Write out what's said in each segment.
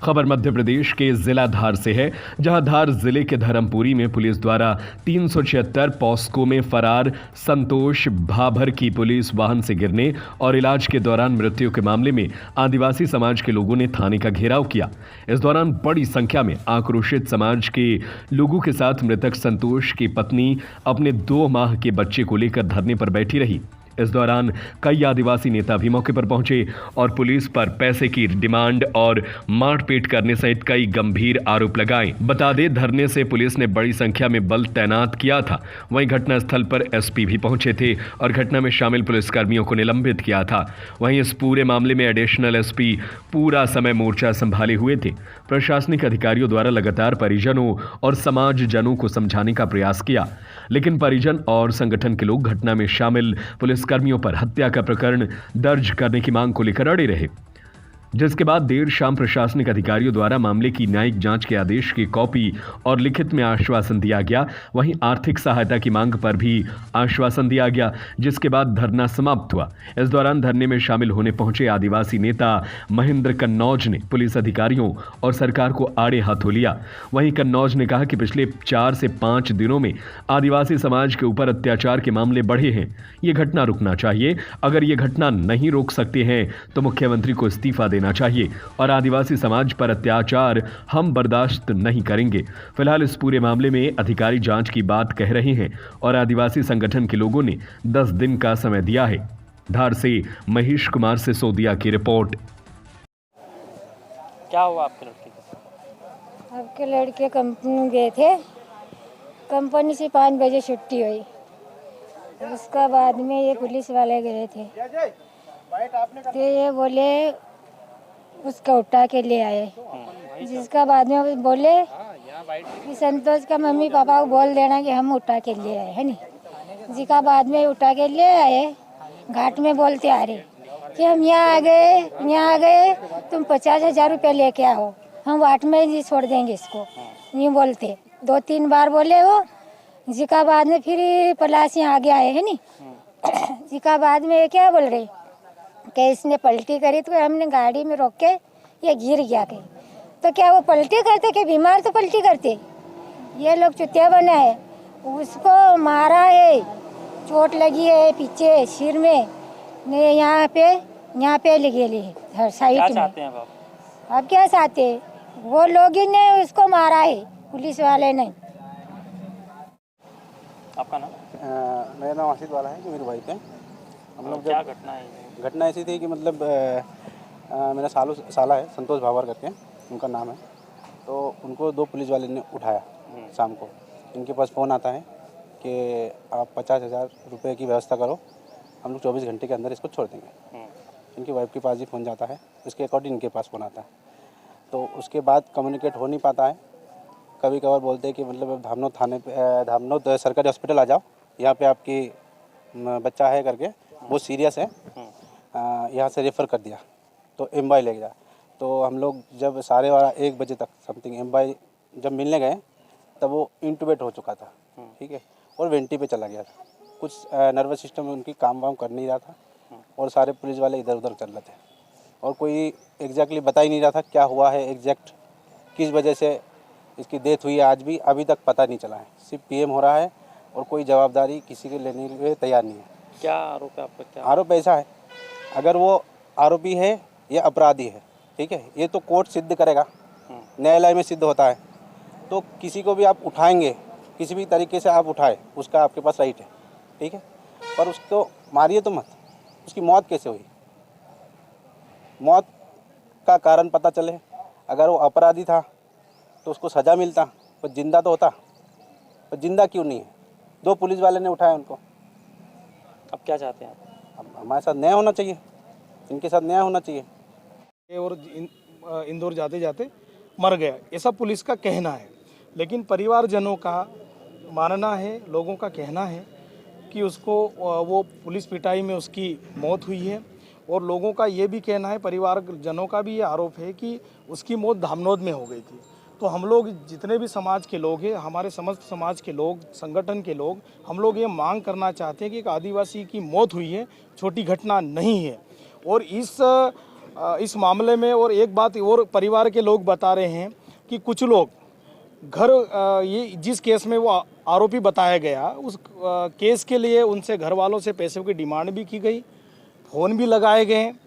खबर मध्य प्रदेश के जिला धार से है, जहां धार जिले के धर्मपुरी में पुलिस द्वारा 376 पॉस्को में फरार संतोष भाभर की पुलिस वाहन से गिरने और इलाज के दौरान मृत्यु के मामले में आदिवासी समाज के लोगों ने थाने का घेराव किया। इस दौरान बड़ी संख्या में आक्रोशित समाज के लोगों के साथ मृतक संतोष की पत्नी अपने 2 माह के बच्चे को लेकर धरने पर बैठी रही। इस दौरान कई आदिवासी नेता भी मौके पर पहुंचे और पुलिस पर पैसे की डिमांड और मारपीट करने सहित कई गंभीर आरोप लगाए। बता दें, धरने से पुलिस ने बड़ी संख्या में बल तैनात किया था। वहीं घटनास्थल पर एसपी भी पहुंचे थे और घटना में शामिल पुलिसकर्मियों को निलंबित किया था। वहीं इस पूरे मामले में एडिशनल एसपी पूरा समय मोर्चा संभाले हुए थे। प्रशासनिक अधिकारियों द्वारा लगातार परिजनों और समाजजनों को समझाने का प्रयास किया, लेकिन परिजन और संगठन के लोग घटना में शामिल पुलिसकर्मियों पर हत्या का प्रकरण दर्ज करने की मांग को लेकर अड़े रहे, जिसके बाद देर शाम प्रशासनिक अधिकारियों द्वारा मामले की न्यायिक जांच के आदेश की कॉपी और लिखित में आश्वासन दिया गया। वहीं आर्थिक सहायता की मांग पर भी आश्वासन दिया गया, जिसके बाद धरना समाप्त हुआ। इस दौरान धरने में शामिल होने पहुंचे आदिवासी नेता महेंद्र कन्नौज ने पुलिस अधिकारियों और सरकार को आड़े हाथों लिया। वहीं कन्नौज ने कहा कि पिछले 4 से 5 दिनों में आदिवासी समाज के ऊपर अत्याचार के मामले बढ़े हैं। ये घटना रुकना चाहिए। अगर ये घटना नहीं रोक सकते हैं तो मुख्यमंत्री को इस्तीफा देना चाहिए और आदिवासी समाज पर अत्याचार हम बर्दाश्त नहीं करेंगे। फिलहाल इस पूरे मामले में अधिकारी जांच की बात कह रहे हैं और आदिवासी संगठन के लोगों ने 10 दिन का समय दिया है। धार से महेश कुमार सिसोदिया की रिपोर्ट। क्या हुआ आपके लड़के के? आपके लड़के कंपनी गए थे, कंपनी से 5 बजे छुट्टी हुई। उसका बाद में ये पुलिस वाले गए थे, तो ये बोले उसका उठा के ले आए। जिसका बाद में बोले कि संतोष का मम्मी पापा को बोल देना कि हम उठा के ले आए, है नहीं। जिसका बाद में उठा के ले आए, घाट में बोलते आ रहे कि हम यहाँ आ गए, तुम 50,000 रुपये लेके आओ, हम वाट में ही छोड़ देंगे इसको। नहीं बोलते, 2-3 बार बोले वो। जिसका बाद में फिर पलासी आगे आए, है नहीं। जिसका बाद में क्या बोल रहे कि इसने पलटी करी, तो हमने गाड़ी में रोक के ये गिर गया के। तो क्या वो पलटी करते कि बीमार तो पलटी करते? ये लोग चुतिया बना है, उसको मारा है, चोट लगी है पीछे सिर में, यहाँ पे लगी है साइड में। चाहते हैं आप क्या चाहते हैं? वो लोग ही ने उसको मारा है, पुलिस वाले ने। आपका नाम? मेरा नाम आशीष वाला है, जो मेरी वाइफ है। हम लोग क्या घटना है? घटना ऐसी थी कि मतलब मेरा साला है, संतोष भाभर करके उनका नाम है। तो उनको 2 पुलिस वाले ने उठाया शाम को। इनके पास फ़ोन आता है कि आप 50,000 रुपये की व्यवस्था करो, हम लोग 24 घंटे के अंदर इसको छोड़ देंगे। इनकी वाइफ के पास ही फ़ोन जाता है, उसके अकॉर्डिंग इनके पास फ़ोन आता है। तो उसके बाद कम्युनिकेट हो नहीं पाता है। कभी कभार बोलते हैं कि मतलब धामनोद थाने पे, धामनोद सरकारी हॉस्पिटल आ जाओ, यहाँ पे आपकी बच्चा है करके, बहुत सीरियस है, यहाँ से रेफ़र कर दिया, तो एमवाई ले गया। तो हम लोग जब 12:30-1 बजे तक समथिंग एमवाई जब मिलने गए, तब वो इंटूबेट हो चुका था, ठीक है, और वेंटी पे चला गया था। कुछ नर्वस सिस्टम में उनकी काम वाम कर नहीं रहा था, और सारे पुलिस वाले इधर उधर चल रहे थे, और कोई एग्जैक्टली बता ही नहीं रहा था क्या हुआ है, एग्जैक्ट किस वजह से इसकी डेथ हुई है। आज भी अभी तक पता नहीं चला है, सिर्फ पीएम हो रहा है और कोई जवाबदारी किसी के लेने के लिए तैयार नहीं है। क्या आरोप है आपका? क्या आरोप ऐसा है, अगर वो आरोपी है या अपराधी है, ठीक है, ये तो कोर्ट सिद्ध करेगा, न्यायालय में सिद्ध होता है। तो किसी को भी आप उठाएंगे, किसी भी तरीके से आप उठाए, उसका आपके पास राइट है, ठीक है, पर उसको मारिए तो मत। उसकी मौत कैसे हुई? मौत का कारण पता चले। अगर वो अपराधी था तो उसको सज़ा मिलता, पर जिंदा तो होता, पर जिंदा क्यों नहीं है? 2 पुलिस वाले ने उठाया उनको। अब क्या चाहते हैं आप? अब हमारे साथ न्याय होना चाहिए, इनके साथ न्याय होना चाहिए। और इंदौर जाते जाते मर गया, ऐसा पुलिस का कहना है। लेकिन परिवारजनों का मानना है, लोगों का कहना है कि उसको वो पुलिस पिटाई में उसकी मौत हुई है, और लोगों का ये भी कहना है, परिवारजनों का भी ये आरोप है कि उसकी मौत धामनोद में हो गई थी। तो हम लोग जितने भी समाज के लोग हैं, हमारे समस्त समाज के लोग, संगठन के लोग, हम लोग ये मांग करना चाहते हैं कि एक आदिवासी की मौत हुई है, छोटी घटना नहीं है। और इस इस मामले में। और एक बात और परिवार के लोग बता रहे हैं कि कुछ लोग ये जिस केस में वो आरोपी बताया गया उस केस के लिए उनसे घर वालों से पैसे की डिमांड भी की गई, फ़ोन भी लगाए गए हैं।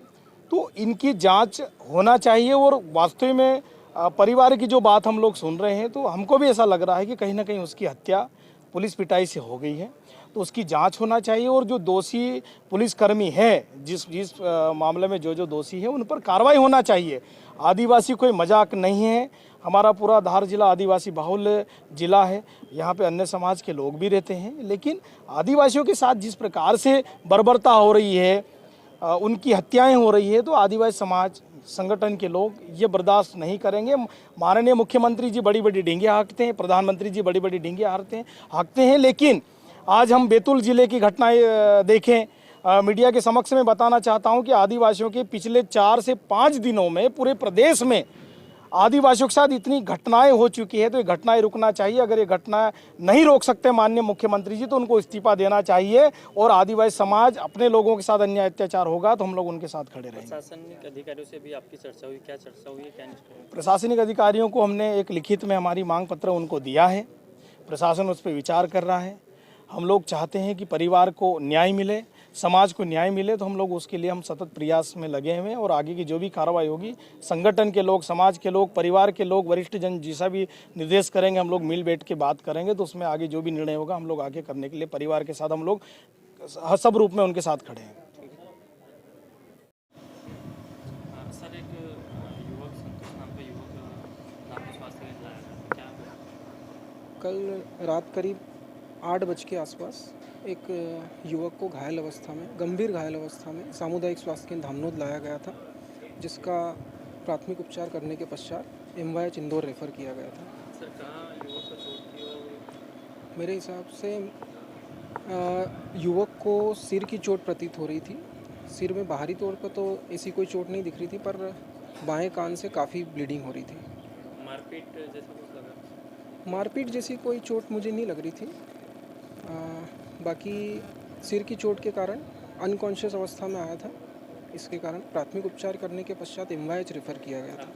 तो इनकी जांच होना चाहिए। और वास्तव में परिवार की जो बात हम लोग सुन रहे हैं तो हमको भी ऐसा लग रहा है कि कहीं ना कहीं उसकी हत्या पुलिस पिटाई से हो गई है, तो उसकी जांच होना चाहिए। और जो दोषी पुलिसकर्मी है, जिस मामले में जो दोषी है, उन पर कार्रवाई होना चाहिए। आदिवासी कोई मजाक नहीं है। हमारा पूरा धार जिला आदिवासी बाहुल्य जिला है, यहाँ पे अन्य समाज के लोग भी रहते हैं, लेकिन आदिवासियों के साथ जिस प्रकार से बर्बरता हो रही है, उनकी हत्याएं हो रही है, तो आदिवासी समाज संगठन के लोग ये बर्दाश्त नहीं करेंगे। माननीय मुख्यमंत्री जी बड़ी बड़ी डींगे हाँकते हैं, प्रधानमंत्री जी बड़ी बड़ी डींगे हाँकते हैं, लेकिन आज हम बैतूल जिले की घटनाएं देखें। मीडिया के समक्ष में बताना चाहता हूं कि आदिवासियों के पिछले 4 से 5 दिनों में पूरे प्रदेश में आदिवासियों के साथ इतनी घटनाएं हो चुकी है, तो ये घटनाएं रुकना चाहिए। अगर ये घटना नहीं रोक सकते माननीय मुख्यमंत्री जी, तो उनको इस्तीफा देना चाहिए। और आदिवासी समाज अपने लोगों के साथ अन्याय अत्याचार होगा तो हम लोग उनके साथ खड़े रहेंगे। प्रशासनिक अधिकारियों से भी आपकी चर्चा हुई, क्या चर्चा हुई है, क्या निष्कर्ष? प्रशासनिक अधिकारियों को हमने एक लिखित में हमारी मांग पत्र उनको दिया है, प्रशासन उस पर विचार कर रहा है। हम लोग चाहते हैं कि परिवार को न्याय मिले, समाज को न्याय मिले, तो हम लोग उसके लिए हम सतत प्रयास में लगे हुए हैं। और आगे की जो भी कार्रवाई होगी, संगठन के लोग, समाज के लोग, परिवार के लोग, वरिष्ठ जन जैसा भी निर्देश करेंगे, हम लोग मिल बैठ के बात करेंगे, तो उसमें आगे जो भी निर्णय होगा हम लोग आगे करने के लिए परिवार के साथ हम लोग सब रूप में उनके साथ खड़े हैं। सर, एक युवक संतोष नाम का युवक नागपुर स्वास्थ्य केंद्र आया था, क्या? कल रात करीब 8 बजे के आसपास एक युवक को घायल अवस्था में, गंभीर घायल अवस्था में सामुदायिक स्वास्थ्य केंद्र धामनोद लाया गया था, जिसका प्राथमिक उपचार करने के पश्चात एमवाईएच इंदौर रेफ़र किया गया था। सर, कहाँ युवक को चोट थी? और मेरे हिसाब से युवक को सिर की चोट प्रतीत हो रही थी। सिर में बाहरी तौर पर तो ऐसी कोई चोट नहीं दिख रही थी, पर बाएं कान से काफ़ी ब्लीडिंग हो रही थी। मारपीट जैसा कुछ लगा? मारपीट जैसी कोई चोट मुझे नहीं लग रही थी। बाकी सिर की चोट के कारण अनकॉन्शियस अवस्था में आया था, इसके कारण प्राथमिक उपचार करने के पश्चात एमवाईएच रेफ़र किया गया था।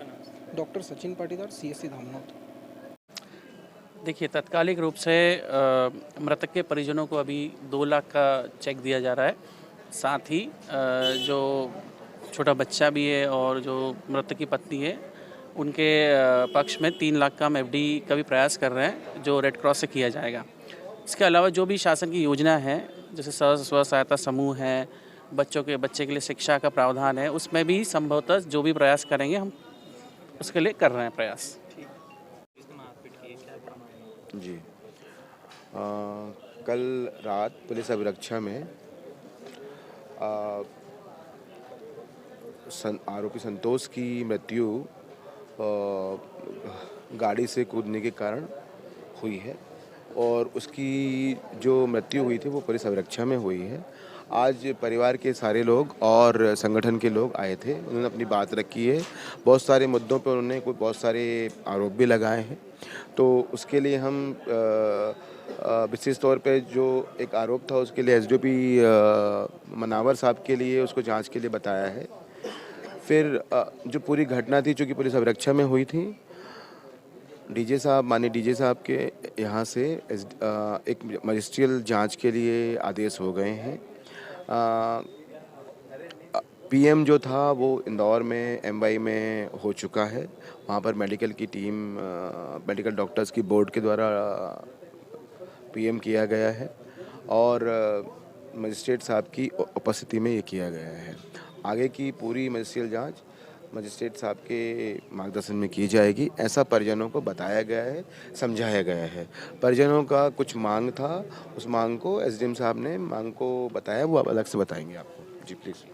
Doctor Sachin Patidar, CSC Dhamnod. देखिए, तात्कालिक रूप से मृतक के परिजनों को अभी 2 लाख का चेक दिया जा रहा है। साथ ही जो छोटा बच्चा भी है और जो मृतक की पत्नी है, उनके पक्ष में 3 लाख का हम एफडी का भी प्रयास कर रहे हैं, जो रेड क्रॉस से किया जाएगा। इसके अलावा जो भी शासन की योजना है, जैसे स्व सहायता समूह है, बच्चे के लिए शिक्षा का प्रावधान है, उसमें भी संभवतः जो भी प्रयास करेंगे हम उसके लिए कर रहे हैं प्रयास। जी, कल रात पुलिस अभिरक्षा में आरोपी संतोष की मृत्यु गाड़ी से कूदने के कारण हुई है, और उसकी जो मृत्यु हुई थी वो पुलिस अभिरक्षा में हुई है। आज परिवार के सारे लोग और संगठन के लोग आए थे, उन्होंने अपनी बात रखी है। बहुत सारे मुद्दों पर उन्होंने बहुत सारे आरोप भी लगाए हैं, तो उसके लिए हम विशेष तौर पे जो एक आरोप था उसके लिए एसडीओपी मनावर साहब के लिए उसको जांच के लिए बताया है। फिर जो पूरी घटना थी, चूँकि पुलिस अभिरक्षा में हुई थी, माननीय डीजे साहब के यहाँ से एक मजिस्ट्रियल जांच के लिए आदेश हो गए हैं। पीएम जो था वो इंदौर में एमवाई में हो चुका है, वहाँ पर मेडिकल की टीम, मेडिकल डॉक्टर्स की बोर्ड के द्वारा पीएम किया गया है, और मजिस्ट्रेट साहब की उपस्थिति में ये किया गया है। आगे की पूरी मजिस्ट्रियल जांच मजिस्ट्रेट साहब के मार्गदर्शन में की जाएगी, ऐसा परिजनों को बताया गया है, समझाया गया है। परिजनों का कुछ मांग था, उस मांग को एसडीएम साहब ने मांग को बताया, वो आप अलग से बताएंगे आपको। जी प्लीज़।